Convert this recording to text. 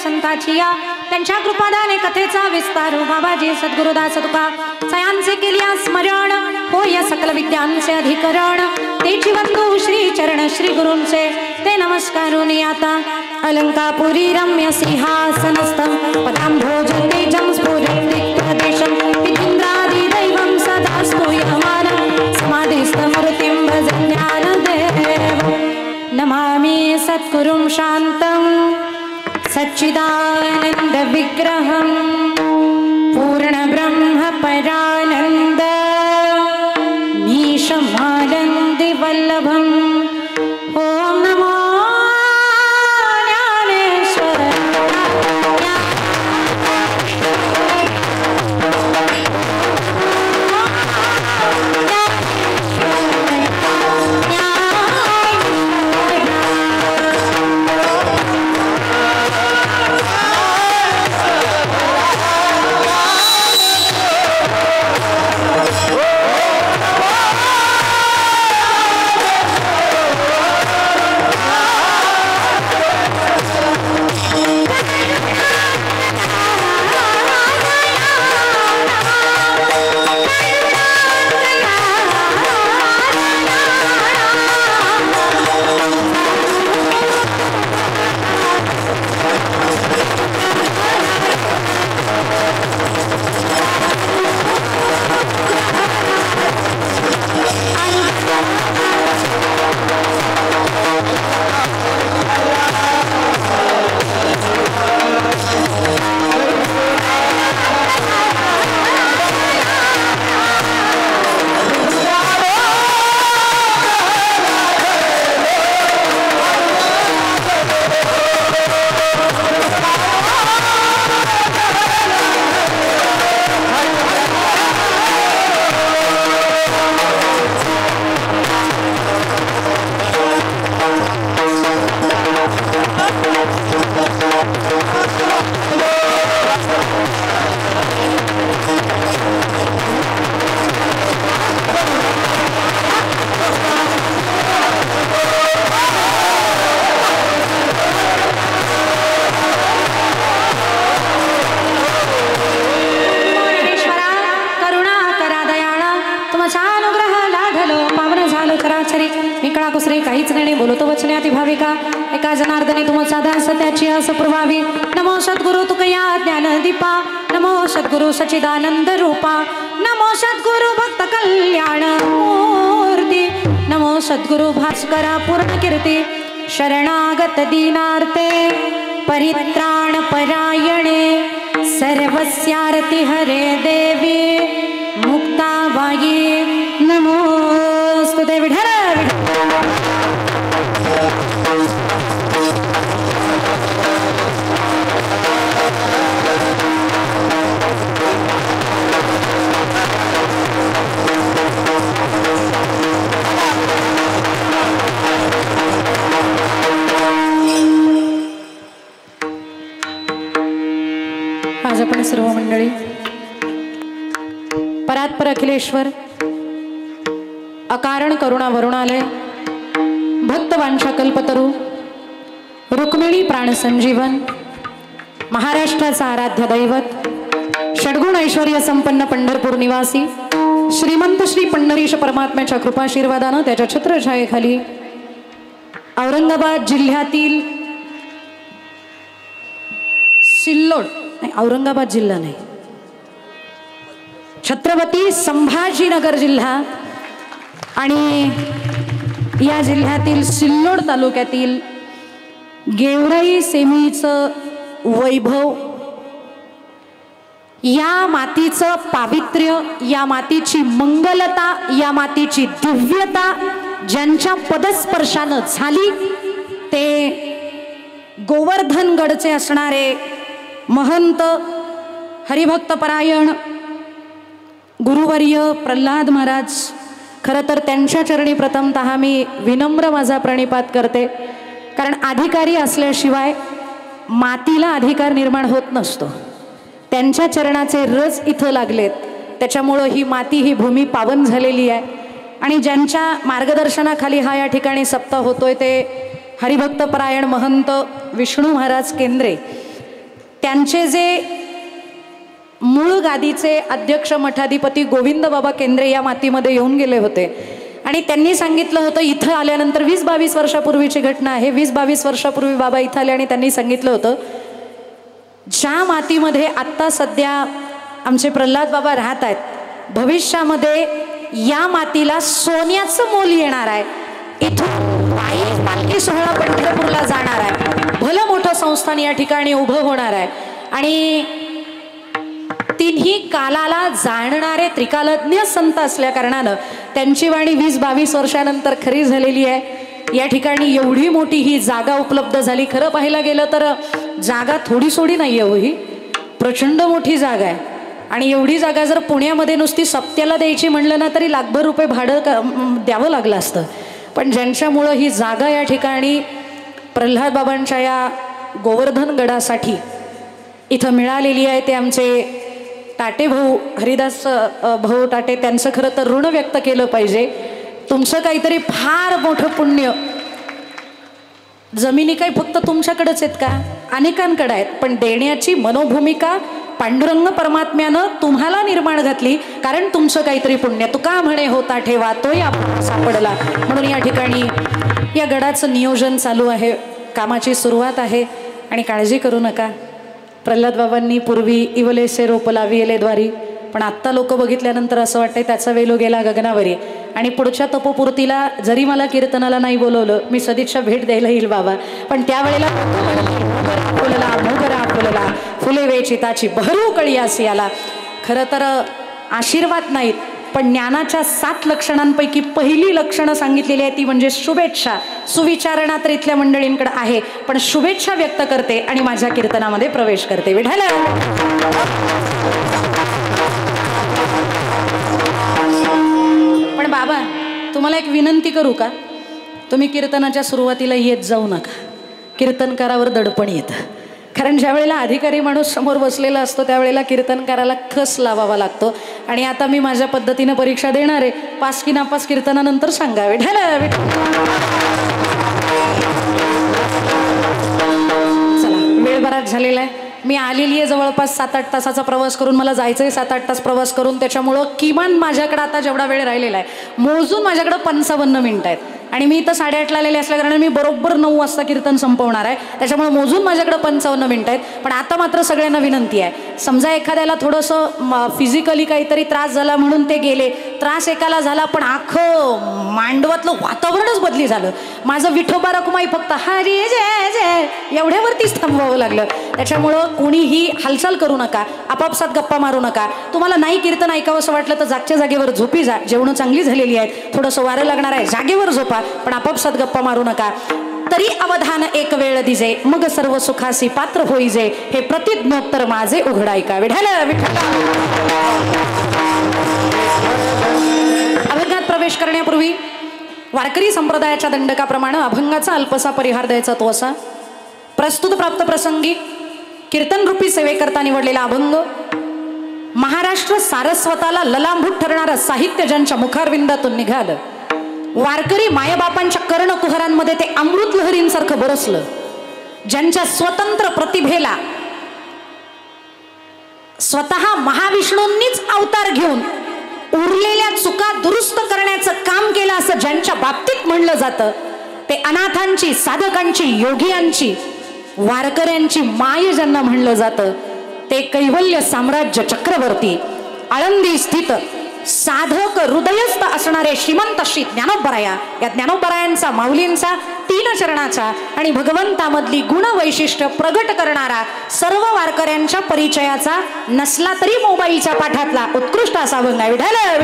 संताची या त्यांच्या कृपादाने कथेचा विस्तार बाबाजी सद्गुरुदास तुका सयांचे केलिया स्मरण होय सकल विद्यांचे अधिकरण तेची वंदू श्री चरण श्री गुरूंचे ते नमस्कारून आता अलंकापुरी रम्य सिंहासनस्थं पदांभोजं तेजं स्फुरन्दिग्प्रदेशं विचिन्द्रादि दैवं सदा स्तूयमानं समाधिस्थमूर्तिं भजन् ज्ञानदेवं नमामि सद्गुरुं शान्तं सच्चिदानन्द विग्रहं पूर्णब्रह्म परानन्द मीशमानन्दि वल्लभम् ॐ नमो काहीच नाही बोलतो वचने भाविका एका जनार्दने तुम साधा सत्याची अस प्रभावी नमो सद्गुरु तुकया ज्ञान दीपा नमो सद्गुरु सच्चिदानंद रूपा नमो सद्गुरु भक्त कल्याण मूर्ती नमो सद्गुरु भास्करा पूर्ण कीर्ती शरणागत दीनार्ते परित्राण परायणे सर्वस्यार्ति हरे देवी मुक्ताबाई नमोस्तुते विठ्ठल आज आपण सर्व मंडळी परात्पर अखिलेश्वर अकारण करुणा वरुणालय भक्त वांछा कल्पतरू रुक्मिणी प्राण संजीवन महाराष्ट्राचा आराध्य दैवत षडगुण ऐश्वर्य संपन्न पंढरपूर निवासी श्रीमंत श्री पंढरीश परमात्म्याच्या कृपाशीर्वादानं त्याच्या छत्रछायेखाली औरंगाबाद जिल्ह्यातील सिल्लोड नाही औरंगाबाद जिल्हा नाही छत्रपती संभाजीनगर जिल्हा आणि या जिल्ह्यातील सिल्लोड तालुक्यातील गेवराई सेमीचं वैभव या मातीचं पावित्र्य या मातीची मंगलता या मातीची दिव्यता ज्यांच्या पदस्पर्शानं झाली ते गोवर्धनगडचे असणारे महंत हरिभक्तपरायण गुरुवर्य प्रल्हाद महाराज खरं तर त्यांच्या चरणी प्रथमतः मी विनम्र माझा प्रणिपात करते कारण अधिकारी असल्याशिवाय मातीला अधिकार निर्माण होत नसतो त्यांच्या चरणाचे रस इथं लागलेत त्याच्यामुळे ही माती ही भूमी पावन झालेली आहे आणि ज्यांच्या मार्गदर्शनाखाली हा या ठिकाणी सप्ताह होतोय ते हरिभक्तपरायण महंत विष्णू महाराज केंद्रे त्यांचे जे मूळ गादीचे अध्यक्ष मठाधिपती गोविंद बाबा केंद्रे या मातीमध्ये येऊन गेले होते आणि त्यांनी सांगितलं होतं, इथं आल्यानंतर 20-22 वर्षापूर्वीची घटना आहे, 20-22 वर्षापूर्वी बाबा इथं आले आणि त्यांनी सांगितलं होतं, ज्या मातीमध्ये आत्ता सध्या आमचे प्रल्हाद बाबा राहत आहेत, भविष्यामध्ये या मातीला सोन्याचं मोल येणार आहे. इथून पालखी सोहळा पंढरपूरला जाणार आहे, भलं मोठं संस्थान या ठिकाणी उभं होणार आहे आणि तिन्ही कालाला जाणणारे त्रिकालज्ञ संत असल्या कारणानं त्यांची वाणी 20-22 वर्षानंतर खरी झालेली आहे. या ठिकाणी एवढी मोठी ही जागा उपलब्ध झाली. खरं पाहायला गेलं तर जागा थोडी सोडी नाही आहे, ही प्रचंड मोठी जागा आहे आणि एवढी जागा जर पुण्यामध्ये नुसती सप्त्याला द्यायची म्हणलं ना तरी लाखभर रुपये भाडं द्यावं लागलं असतं. पण ज्यांच्यामुळं ही जागा या ठिकाणी प्रल्हाद बाबांच्या या गोवर्धन गडासाठी इथं मिळालेली आहे, ते आमचे टाटे भाऊ, हरिदास भाऊ टाटे, त्यांचं खरं तर ऋण व्यक्त केलं पाहिजे. तुमचं काहीतरी फार मोठं पुण्य. जमिनी काही फक्त तुमच्याकडेच आहेत का? अनेकांकडे आहेत, पण देण्याची मनोभूमिका पांडुरंग परमात्म्यानं तुम्हाला निर्माण घातली, कारण तुमचं काहीतरी पुण्य. तुका म्हणे होता ठेवा तोही आपण सापडला. म्हणून या ठिकाणी या गडाचं नियोजन चालू आहे, कामाची सुरुवात आहे आणि काळजी करू नका. प्रल्हाद बाबांनी पूर्वी इवलेसे रोप लाविले द्वारी, पण आत्ता लोक बघितल्यानंतर असं वाटतंय त्याचा वेलो गेला गगनावरी. आणि पुढच्या तपोपूर्तीला जरी मला कीर्तनाला नाही बोलवलं, मी सदिच्छा भेट द्यायला येईल बाबा, पण त्यावेळेला मोगरा फुलला फुले वेचिताची बहरू कळी असे आला. खरं तर आशीर्वाद नाहीत, पण ज्ञानाच्या 7 लक्षणांपैकी पहिली लक्षणं सांगितलेली आहे ती म्हणजे शुभेच्छा. सुविचारणा तर इथल्या मंडळींकडे आहे, पण शुभेच्छा व्यक्त करते आणि माझ्या कीर्तनामध्ये प्रवेश करते. विठ्ठल. पण बाबा तुम्हाला एक विनंती करू का? तुम्ही कीर्तनाच्या सुरुवातीला येत जाऊ नका, कीर्तनकारावर दडपण येतं. कारण ज्या वेळेला अधिकारी माणूस समोर बसलेला असतो त्यावेळेला कीर्तनकाराला खस लावावा लागतो. आणि आता मी माझ्या पद्धतीने परीक्षा देणार आहे, पास की नापास कीर्तनानंतर सांगा. विठ्ठल. चला, वेळ बराच झालेला आहे. मी आलेली आहे जवळपास 7-8 तासाचा प्रवास करून, मला जायचं आहे 7-8 तास प्रवास करून. त्याच्यामुळं किमान माझ्याकडे आता जेवढा वेळ राहिलेला आहे मोजून माझ्याकडे 55 मिनिटं आहेत आणि मी इथं 8:30ला आलेले असल्या कारणाने मी बरोबर 9 वाजता कीर्तन संपवणार आहे. त्याच्यामुळे मोजून माझ्याकडे 55 मिनिटं आहेत. पण आता मात्र सगळ्यांना विनंती आहे, समजा एखाद्याला थोडंसं फिजिकली काहीतरी त्रास झाला म्हणून ते गेले, त्रास एकाला झाला पण अख्खं मांडवातलं वातावरणच बदली झालं. माझं विठोबा रखुमाई फक्त हरी जय जय एवढ्यावरतीच थांबवावं लागलं. त्याच्यामुळं कोणीही हालचाल करू नका, आपापसात गप्पा मारू नका. तुम्हाला नाही कीर्तन ऐकावं असं वाटलं तर जागच्या जागेवर झोपी जा. जेवणं चांगली झालेली आहेत, थोडंसं वारं लागणार आहे, जागेवर झोपा, पण आपापसात गप्पा मारू नका. तरी अवधान एक वेळ दिजे, मग सर्व सुखासी पात्र होईजे, हे प्रतिज्ञोत्तर माझे उघडाय का. विठ्ठल. अभंगात प्रवेश करण्यापूर्वी वारकरी संप्रदायाच्या दंडकाप्रमाणे अभंगाचा अल्पसा परिहार द्यायचा तो असा. प्रस्तुत प्राप्त प्रसंगी कीर्तनरूपी सेवेकरता निवडलेला अभंग महाराष्ट्र सारस्वताला ललांभूत ठरणारं साहित्य ज्यांच्या मुखारविंदातून निघालं, वारकरी मायबापांच्या कर्णकुहरांमध्ये ते अमृत लहरींसारखं बरसलं, ज्यांच्या स्वतंत्र प्रतिभेला स्वतः महाविष्णूंनीच अवतार घेऊन उरलेल्या चुका दुरुस्त करण्याचं काम केलं असं ज्यांच्या बाबतीत म्हणलं जातं, ते अनाथांची, साधकांची, योगियांची, वारकऱ्यांची माय ज्यांना म्हणलं जातं, ते कैवल्य साम्राज्य चक्रवर्ती आळंदी स्थित साधक हृदयस्थ असणारे श्रीमंत श्री ज्ञानोबराया. या ज्ञानोबरायांचा, माऊलींचा 3 चरणाचा आणि भगवंतामधली गुण वैशिष्ट्य प्रगट करणारा, सर्व वारकऱ्यांच्या परिचयाचा नसला तरी मोबाईलच्या पाठातला उत्कृष्ट असा अभंग आहे. विठ्ठल.